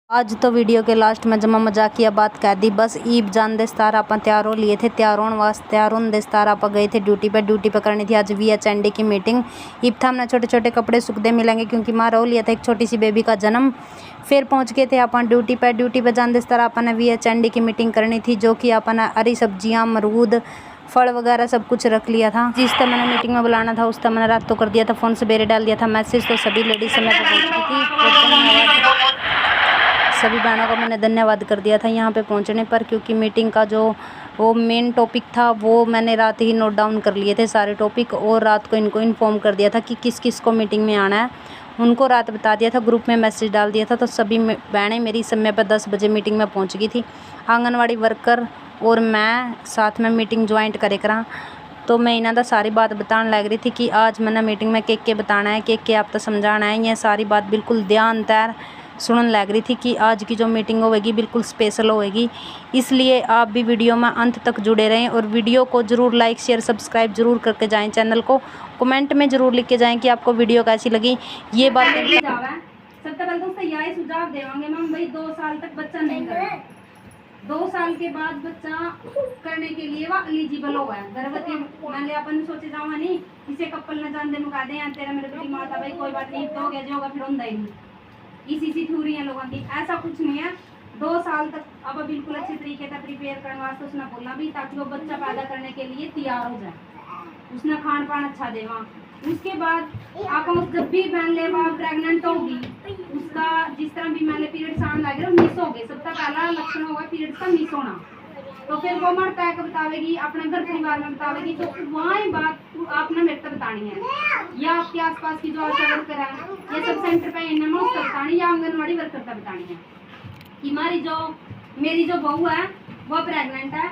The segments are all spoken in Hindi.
आज तो वीडियो के लास्ट में जमा मजाकिया बात कह दी। बस ईब जान दस्तार आप तैयार हो लिए थे, तैयार होने वास्ते तैयार होने दस्तार आप गए थे ड्यूटी पे करनी थी आज VHND की मीटिंग। ईब था हमने छोटे छोटे कपड़े सुखदे मिलेंगे क्योंकि माँ रो लिया था एक छोटी सी बेबी का जन्म। फिर पहुंच गए थे अपन ड्यूटी पे जान दस्तार अपन VHND की मीटिंग करनी थी, जो कि अपन हरी सब्जियाँ मरूद फल वगैरह सब कुछ रख लिया था। जिस तरह मैंने मीटिंग में बुलाना था उस तरह मैंने रात तो कर दिया था, फ़ोन सवेरे डाल दिया था मैसेज, तो सभी लेडीज समय पर पहुँच गई थी। सभी बहनों का मैंने धन्यवाद कर दिया था यहाँ पे पहुँचने पर, क्योंकि मीटिंग का जो वो मेन टॉपिक था वो मैंने रात ही नोट डाउन कर लिए थे सारे टॉपिक, और रात को इनको इन्फॉर्म कर दिया था कि किस किस को मीटिंग में आना है। उनको रात बता दिया था, ग्रुप में मैसेज डाल दिया था, तो सभी बहनें मेरी समय पर 10 बजे मीटिंग में पहुँच गई थी। आंगनवाड़ी वर्कर और मैं साथ में मीटिंग ज्वाइंट करे करा, तो मैं इन्हों सारी बात बताने लग रही थी कि आज मैंने मीटिंग में के बताना है, के आप तो समझाना है। ये सारी बात बिल्कुल ध्यान तैर सुनने लग रही थी कि आज की जो मीटिंग होगी बिल्कुल स्पेशल होगी, इसलिए आप भी वीडियो में अंत तक जुड़े रहें और वीडियो को ज़रूर लाइक शेयर सब्सक्राइब जरूर करके जाएं। चैनल को कमेंट में ज़रूर लिख के जाएं कि आपको वीडियो कैसी लगी। ये बात सबसे पहले तो यही सुझाव देवांगे मैम, भाई 2 साल तक बच्चा नहीं करे, 2 साल के बाद बच्चा करने के लिए वह एलिजिबल होगा। गर्भवती मैंने अपन सोचे जाऊँगा नहीं, इसे कपल न जान दे मुका दे तेरा मेरे बेटी माता, भाई कोई बात नहीं, तो हो गया जो होगा फिर होता ही नहीं। इसी थ्योरी है लोगों की, ऐसा कुछ नहीं है। 2 साल तक अब बिल्कुल अच्छे तरीके से प्रिपेयर करने वास्ते उसने बोलना भी, ताकि वो बच्चा पैदा करने के लिए तैयार हो जाए, उसने खान पान अच्छा देवा। उसके बाद आप जब भी मान ले प्रेग्नेंट होगी, उसका जिस तरह भी मान ले पीरियड्स आने लगे मिस हो गए, सबका पहला लक्षण होगा पीरियड्स का मिस होना, तो फिर वो मर पैक बतावेगी, अपने घर परिवार में बतावेगी, तो वहाँ बात आपने मेरे तक बतानी है, या आपके आसपास की जो आशा वर्कर है या सब सेंटर पे इनमें उसको बतानी, या आंगनवाड़ी वर्कर तक बतानी है कि मेरी जो बहू है वो प्रेग्नेंट है,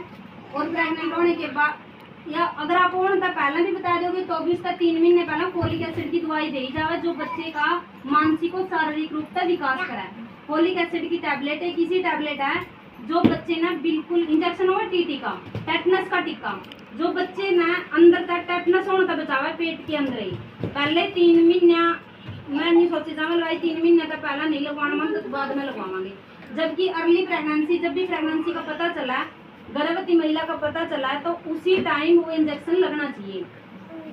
और प्रेग्नेंट होने के बाद या अगर आप उनका पहले भी बता दोगे तो भी उसका 3 महीने पहले फोलिक एसिड की दवाई दी जाए, जो बच्चे का मानसिक और शारीरिक रूप से विकास कराए। फोलिक एसिड की टैबलेट एक इसी टैबलेट है जो बच्चे ने बिल्कुल इंजेक्शन होगा टीटी का, टेटनस का टीका, जो बच्चे ने अंदर तक टेटनस होने तक बचावा पेट के अंदर ही। पहले 3 महीने मैं नहीं सोचे जाऊँगा लगाई, 3 महीने तक पहला नहीं लगवाना मन, तो बाद में लगवाएंगे। जबकि अर्ली प्रेगनेंसी, जब भी प्रेगनेंसी का पता चला, गर्भवती महिला का पता चला, तो उसी टाइम वो इंजेक्शन लगना चाहिए।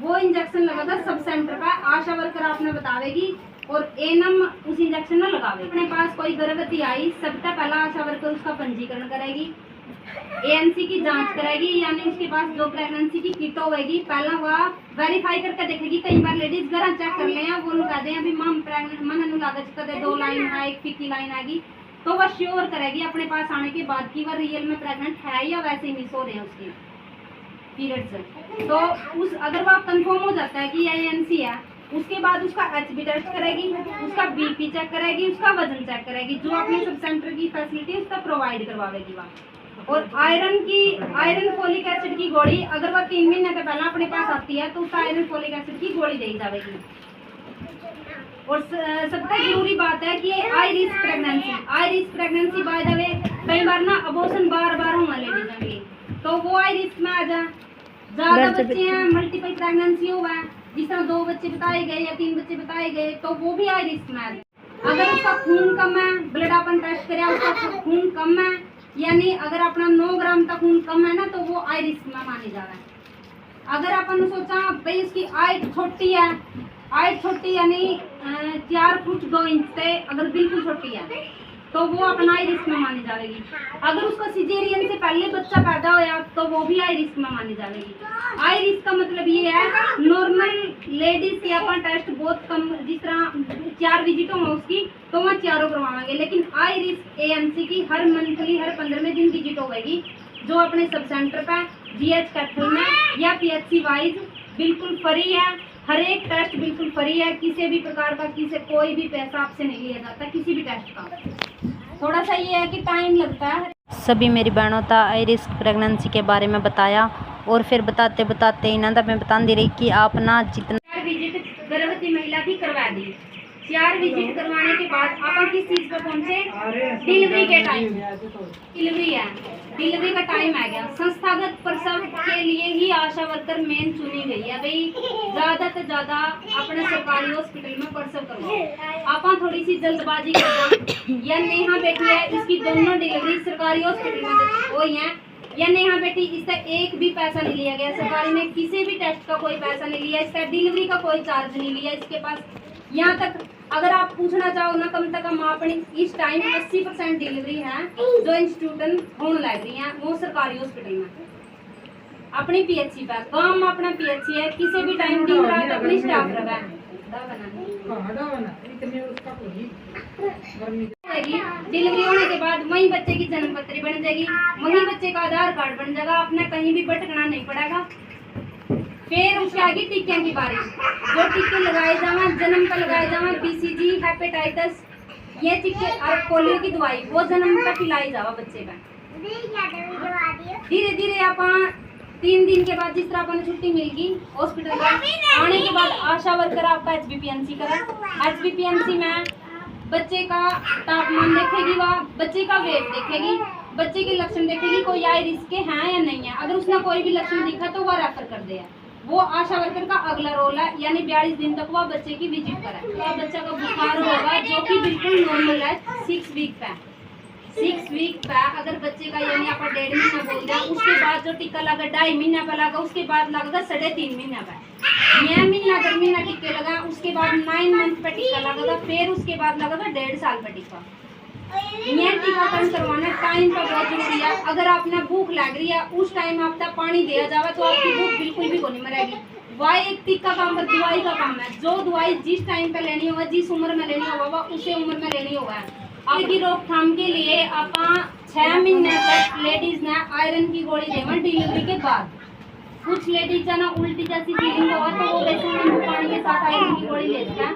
वो इंजेक्शन लगाता सब सेंटर पर आशा वर्कर आपने बतावेगी, और एनम उस इंजेक्शन में लगावे। अपने पास कोई गर्भवती आई, सबसे पहला आशा वर्कर उसका पंजीकरण करेगी, ANC की जांच करेगी, यानी उसके पास जो प्रेगनेंसी की किट होगी पहला वह वेरीफाई करके देखेगी। कई बार लेडीज घर चेक कर ले, वो लोग कहते हैं अभी माम प्रेगनेंट मन लागत कदे 2 लाइन है, एक फीकी लाइन आएगी, तो वह श्योर करेगी अपने पास आने के बाद कि वह रियल में प्रेग्नेंट है या वैसे ही मिस हो रहे हैं उसके पीरियड्स। तो उस अगर वह कंफर्म हो जाता है कि यह ANC है, उसके बाद उसका HB टेस्ट करेगी, उसका BP चेक करेगी, उसका वजन चेक करेगी, जो अपने सब सेंटर की फैसिलिटी उसका प्रोवाइड करवाएगी वह। और आयरन फोलिक एसिड की गोली अगर वह 3 महीने से पहले अपने पास आती है तो उसका आयरन फोलिक एसिड की गोली दी जाएगी। और सबसे जरूरी बात है कि high risk pregnancy by the way, कई बार ना अबॉर्शन बार होने लेडीज के, तो वो हाई रिस्क में आ जाए। ज्यादा बच्चे हैं, मल्टीपल प्रेगनेंसी हुआ है, जिस तरह 2 बच्चे बताए गए या 3 बच्चे बताए गए, तो वो भी हाई रिस्क में आ जाए। अगर उसका खून कम है, ब्लड अपन टेस्ट करें उसका खून कम है, यानी अगर अपना 9 ग्राम तक खून कम है ना, तो वो हाई रिस्क में माने जा रहा है। अगर अपन सोचा भाई उसकी हाइट छोटी है, यानी 4 फुट 2 इंच से अगर बिल्कुल छोटी है, तो वो अपना हाई रिस्क में मानी जाएगी। अगर उसका सिजेरियन से पहले बच्चा पैदा होया तो वो भी हाई रिस्क में मानी जाएगी। हाई रिस्क का मतलब ये है, नॉर्मल लेडीज के अपन टेस्ट बहुत कम, जिस तरह 4 विजिट होगा उसकी तो वहाँ 4 करवाएंगे, लेकिन हाई रिस्क ANC की हर मंथली हर 15वें दिन विजिट होगी, जो अपने सब सेंटर पर GH कैथल में या PHC वाइज बिल्कुल फ्री है। हर एक टेस्ट बिल्कुल फ्री है, किसी भी प्रकार का कोई भी पैसा आपसे नहीं लिया जाता किसी भी टेस्ट का। थोड़ा सा ये है कि टाइम लगता है। सभी मेरी बहनों का हाई रिस्क प्रेगनेंसी के बारे में बताया, और फिर बताते बताते इन्होंने मैं बता दे रही कि आप ना जितना विजिट गर्भवती महिला की करवा दी, 4 विजिट करवाने के बाद अपन किस चीज पर पहुंचे? डिलीवरी के टाइम। डिलीवरी है, डिलीवरी का टाइम आ गया। संस्थागत प्रसव के लिए ही आशा वर्कर मेन चुनी गई है भाई। ज्यादा से ज्यादा अपने सरकारी हॉस्पिटल में प्रसव करवाओ। अपन थोड़ी सी जल्दबाजी कर या नेहा बेटी है, इसकी दोनों डिलीवरी सरकारी हॉस्पिटल में हुई है। या नेहा बेटी, इसका एक भी पैसा नहीं लिया गया सरकारी में, किसी भी टेस्ट का कोई पैसा नहीं लिया, इसका डिलीवरी का कोई चार्ज नहीं लिया इसके पास। यहाँ तक अगर आप पूछना चाहो ना, कम से कम अपनी इस टाइम 80% डिलीवरी है जो इंस्टीट्यूट होने लग रही है वो सरकारी हॉस्पिटल में अपनी पीएचसी पर। गाँव में अपना पीएचसी है, किसी भी टाइम दिन रात अपनी स्टाफ रहा है। डिलीवरी होने के बाद वही बच्चे की जन्म पत्री बन जाएगी, वही बच्चे का आधार कार्ड बन जाएगा, अपने कहीं भी भटकना नहीं पड़ेगा। फिर उसके आगे टीके की बारी, जो टीके लगाए जावा, जन्म का लगाए जावा, बीसीजी, हेपेटाइटिस, ये टीके और पोलियो की दवाई वो जन्म का खिलाई जावा बच्चे का। धीरे धीरे अपन 3 दिन के बाद जिस तरह अपन छुट्टी मिलगी हॉस्पिटल का, आने के बाद आशा वर्कर आपका HBPNC करा। HBPNC में बच्चे का तापमान देखेगी, वह बच्चे का वेट देखेगी, बच्चे के लक्षण देखेगी, कोई आई रिस्क के हैं या नहीं है। अगर उसने कोई भी लक्षण दिखा तो वह रेफर कर दे। वो आशा वर्कर का अगला रोल है, यानी 42 दिन तक वह बच्चे की विजिट करे। तो बच्चा का बुखार होगा जो कि बिल्कुल नॉर्मल है 6 वीक पे। 6 वीक पे अगर बच्चे का यानी आप 1.5 महीना बोल रहे हैं, उसके बाद जो टीका लगा 2.5 महीना पे लगा, उसके बाद लगेगा 3.5 महीना पे। 9 महीना 10 महीना टीके लगा, उसके बाद 9 मंथ पे टीका लगेगा, फिर उसके बाद लगेगा 1.5 साल पे टीका। यह टीकाकरण करवाना टाइम पर बहुत जरूरी है। अगर आपने भूख लग रही है उस टाइम आप तक पानी दिया जावे तो आपकी भूख बिल्कुल भी नहीं मरेगी। वह एक टीका काम पर दवाई का काम है, जो दवाई जिस टाइम पे लेनी होगा, जिस उम्र में लेनी होगा उसे उम्र में लेनी होगा। आपकी रोकथाम के लिए आप 6 महीने तक लेडीज ने आयरन की गोली देवा डिलीवरी के बाद। कुछ लेडीज ना उल्टी जैसी फीलिंग होगा तो वो बेसन पानी के साथ आयरन की गोली लेते हैं।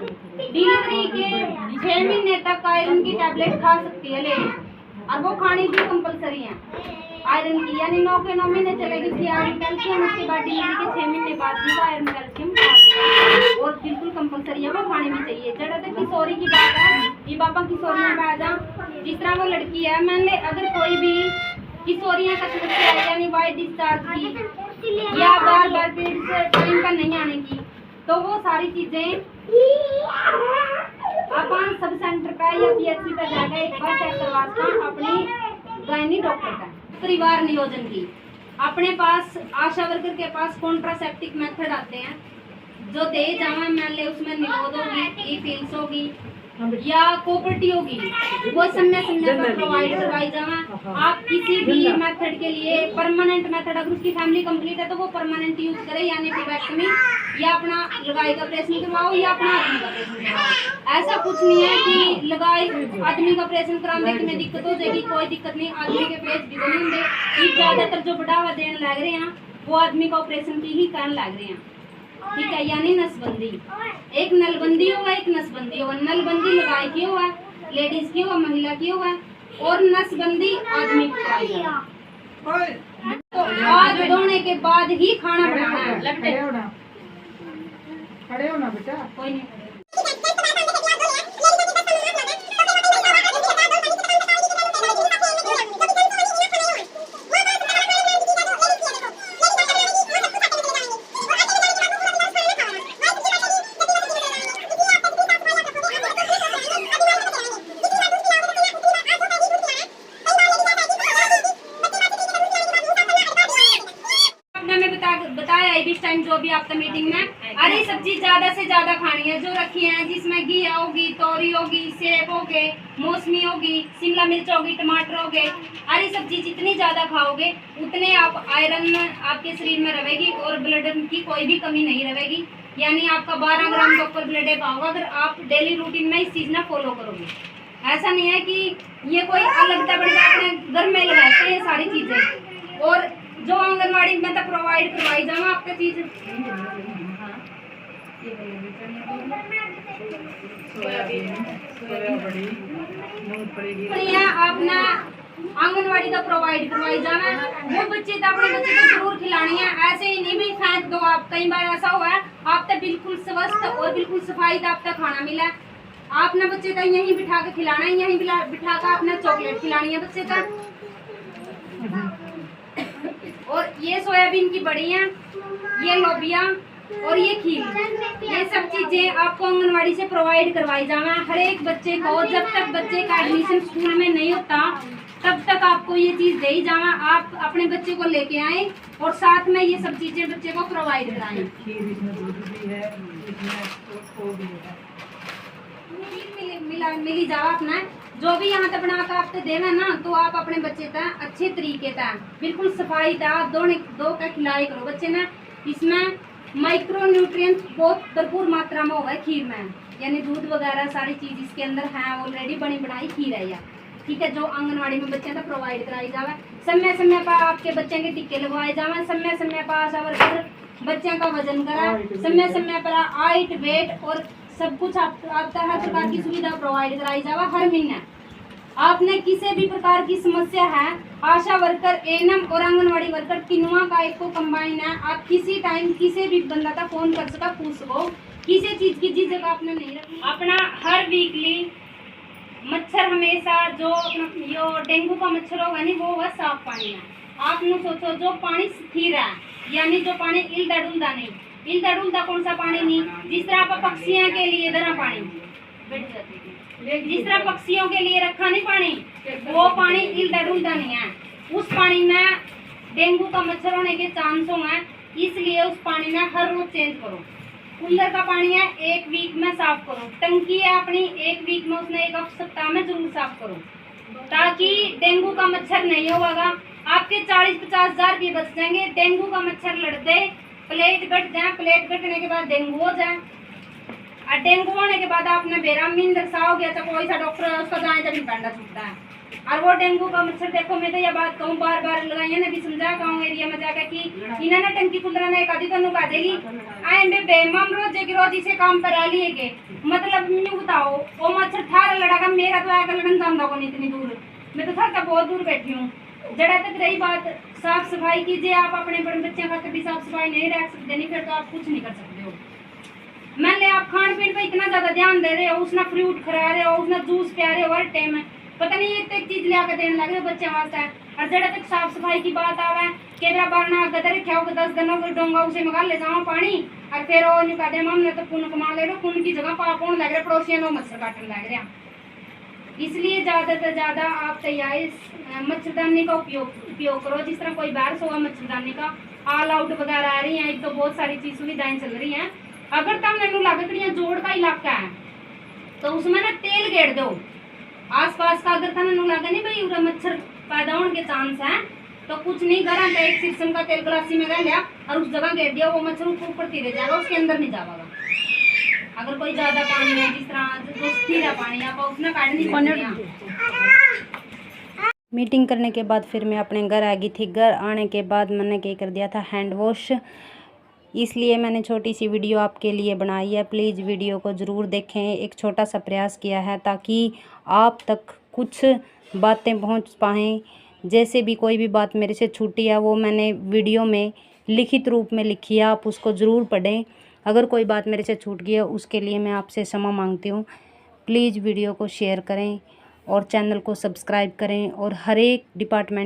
डिलीवरी के 6 महीने तक आयरन की टैबलेट खा सकती है लेडीज, और वो खानी भी कंपलसरी है आयरन की, यानी 9 के 9 महीने चलेगी उसकी आयरन कैल्शियम, उसके बाद डिलीवरी के 6 महीने बाद भी आयरन कैल्शियम खा सकती है और बिल्कुल कंपलसरी है, वो खानी भी चाहिए। जड़ा तक किशोरी की बात है, ये बाबा किशोरियाँ में आ जाओ, जिस तरह वो लड़की है, मैंने अगर कोई भी किशोरियाँ का समस्या है यानी वाइट डिस्चार्ज की या बार बार पीरियड्स टाइम पर नहीं आने की, तो वो सारी चीजें अपन सब सेंटर का या पीएचसी पर जाकर एक बार चेक करवाता अपनी गायनी डॉक्टर का। परिवार नियोजन की अपने पास आशा वर्कर के पास कॉन्ट्रासेप्टिक मेथड आते हैं जो दे जावा, मान ले उसमें निरोध होगी, ई पिल्स होगी या कोपर्टी होगी, वो समय पर प्रोवाइड करवाई जावा। आप किसी भी मेथड के लिए परमानेंट मेथड, अगर उसकी फैमिली कंप्लीट है तो वो परमानेंट यूज करे, यानी टिबेक्टमी या अपना लगाई का ऑपरेशन करवाओ या अपना आदमी का ऑपरेशन करवाओ। ऐसा कुछ नहीं है कि लगाई आदमी का ऑपरेशन कराने में दिक्कत हो जाएगी, कोई दिक्कत नहीं। आदमी के पेज भी नहीं होंगे, ज्यादातर जो बढ़ावा देने लग रहे हैं वो आदमी का ऑपरेशन की ही करने लग रहे हैं, ठीक है। यानी नसबंदी, एक नलबंदी होगा एक नसबंदी होगा। नलबंदी लगाई की हुआ है लेडीज की हुआ, महिला की हुआ, और नसबंदी आदमी की। तो हाथ धोने के बाद ही खाना बनाना है। खड़े हो ना बेटा, कोई नहीं बताया इस टाइम जो भी आपका मीटिंग में, हरी सब्जी ज्यादा से ज्यादा खानी है जो रखी है, जिसमें घिया होगी, तोरी होगी, सेब हो गए, मौसमी होगी, शिमला मिर्च होगी, टमाटर हो गए। हरी सब्जी जितनी ज्यादा खाओगे उतने आप आयरन आपके शरीर में रहेगी और ब्लड की कोई भी कमी नहीं रहेगी, यानी आपका 12 ग्राम के ऊपर ब्लड पाओगे अगर आप डेली रूटीन में इस चीज ना फॉलो करोगे। ऐसा नहीं है कि ये कोई अलग अपने घर में लगाते हैं सारी चीजें, और जो आंगनवाड़ी में तो प्रोवाइड करवाई जावा आपका चीज। अपना आंगनवाड़ी का प्रोवाइड करवाई जावा, वो बच्चे तो अपने बच्चे को जरूर खिलानी है, ऐसे ही नहीं भी फेंक दो आप। कई बार ऐसा हुआ है आप तक बिल्कुल स्वस्थ और बिल्कुल सफाई का आप तक खाना मिला, आपने बच्चे का यहीं बिठा के खिलाना है, यहीं बिठा कर आपने चॉकलेट खिलानी है बच्चे का। और ये सोयाबीन की बड़ियाँ, ये लोबिया और ये खीर, ये सब चीजें आपको आंगनवाड़ी से प्रोवाइड करवाई जाना है हर एक बच्चे को। जब तक बच्चे का एडमिशन स्कूल में नहीं होता तब तक आपको ये चीज दे ही जाना। आप अपने बच्चे को लेके आए और साथ में ये सब चीजें बच्चे को प्रोवाइड कराएं। खीर इसमें दूध भी है, इसमें वो भी है। मिली जावा अपना जो भी यहाँ तक बना कर आपको देना ना, तो आप अपने बच्चे तक अच्छे तरीके तक बिल्कुल सफाई तक दो का खिलाई करो बच्चे ने। इसमें माइक्रो न्यूट्रिएंट्स बहुत भरपूर मात्रा में होगा खीर में, यानी दूध वगैरह सारी चीज इसके अंदर है, ऑलरेडी बनी बनाई खीर है या ठीक है, जो आंगनवाड़ी में बच्चे तक प्रोवाइड कराई जावे। समय समय पर आपके बच्चे के टिक्के लगवाए जावे, समय समय पर आशा वर्कर बच्चे का वजन करा, समय समय पर हाइट वेट और सब कुछ आपका हर प्रकार की सुविधा प्रोवाइड कराई जावा हर महीने। आपने किसी भी प्रकार की समस्या है, आशा वर्कर एएनएम और आंगनवाड़ी वर्कर तीनों का एक को कंबाइन है। आप किसी टाइम किसी भी बंदा का फोन कर सका, पूछ सको, किसी चीज की जिस जगह आपने नहीं रखी। अपना हर वीकली मच्छर हमेशा जो अपना यो डेंगू का मच्छर होगा नहीं, वो होगा साफ पानी में। आप न सोचो जो पानी स्थिर है, यानी जो पानी इल्दा डुलदा नहीं, इल्दा डुलदा कौन सा पानी नहीं, जिस तरह आप पक्षियों के लिए इधर पानी बैठ जाती है, जिस तरह पक्षियों के लिए रखा नहीं पानी, वो पानी इल्दा डुलदा नहीं है। उस पानी में डेंगू का मच्छर होने के चांस हैं, इसलिए उस पानी में हर रोज चेंज करो। कूलर का पानी है 1 वीक में साफ करो, टंकी है अपनी 1 वीक में, उसने 1 सप्ताह में जरूर साफ करो, ताकि डेंगू का मच्छर नहीं होगा। आपके 40-50 हजार भी बच जाएंगे। डेंगू का मच्छर लड़ते प्लेट कट जाए, प्लेट कटने के बाद डेंगू हो जाए, और डेंगू होने के बाद आपने बेरामी दर्शा हो गया तो कोई सा डॉक्टर है उसका जाए जब पैंडा छूटता है। और वो डेंगू का मच्छर देखो, मैं तो यह बात कहूँ बार बार लगाई ना भी समझा गाँव एरिया में जाकर कि इन्होंने टंकी खुलरा ने कदी तो नुका देगी आए बेमाम रोजे की रोजी से काम करा लिए के, मतलब न्यू बताओ वो मच्छर थारा लड़ागा, मेरा तो आकर लड़न जाना को नहीं इतनी दूर, मैं तो थारा बहुत दूर बैठी हूँ। जरा तक रही बात साफ सफाई कीजिए, आप अपने बड़े बच्चे का कभी साफ सफाई नहीं रख सकते नहीं, फिर तो आप कुछ नहीं कर सकते हो। मान ले आप खान पीन पे इतना ज्यादा ध्यान दे रहे हो, उसने फ्रूट खा रहे हो, उसने जूस पिया रहे हो हर टाइम, पता नहीं ये चीज लिया कर देने लग रहे हो बच्चे वास्ते। और जरा तक साफ सफाई की बात आवे केवरा बारना गदर रखा होगा 10 दिनों को डोंगा उसे मंगा ले जाओ पानी, और फिर वो न्यू कहते हमने तो पुण्य कमा ले लो, पुण्य की जगह पाप होने लग रहे, पड़ोसियों को मच्छर काटने लग रहे। इसलिए ज्यादा से ज्यादा आप तैयारी मच्छरदानी का उपयोग करो। जिस तरह कोई बाहर सोगा मच्छरदानी का ऑल आउट वगैरह आ रही है, एक तो बहुत सारी चीज सुविधाएं चल रही हैं। अगर तब मैनू लागत रही जोड़ का इलाका है तो उसमें ना तेल गेड़ दो आसपास का। अगर तब लगा नहीं भाई उधर मच्छर पैदा होने के चांस है तो कुछ नहीं करा, एक सिरसम का तेल गलासी में लिया और उस जगह गेड़ दिया, वो मच्छर ऊपर तीरे जाएगा, उसके अंदर नहीं जाएगा। अगर कोई ज्यादा पानी है जिस तरह जो स्थिर पानी आप उसमें काट नहीं सकते। मीटिंग करने के बाद फिर मैं अपने घर आ गई थी। घर आने के बाद मैंने क्या कर दिया था, हैंड वॉश, इसलिए मैंने छोटी सी वीडियो आपके लिए बनाई है। प्लीज़ वीडियो को ज़रूर देखें। एक छोटा सा प्रयास किया है ताकि आप तक कुछ बातें पहुंच पाएँ। जैसे भी कोई भी बात मेरे से छूटी है वो मैंने वीडियो में लिखित रूप में लिखी है, आप उसको ज़रूर पढ़ें। अगर कोई बात मेरे से छूट गई है उसके लिए मैं आपसे क्षमा मांगती हूँ। प्लीज़ वीडियो को शेयर करें और चैनल को सब्सक्राइब करें और हर एक डिपार्टमेंट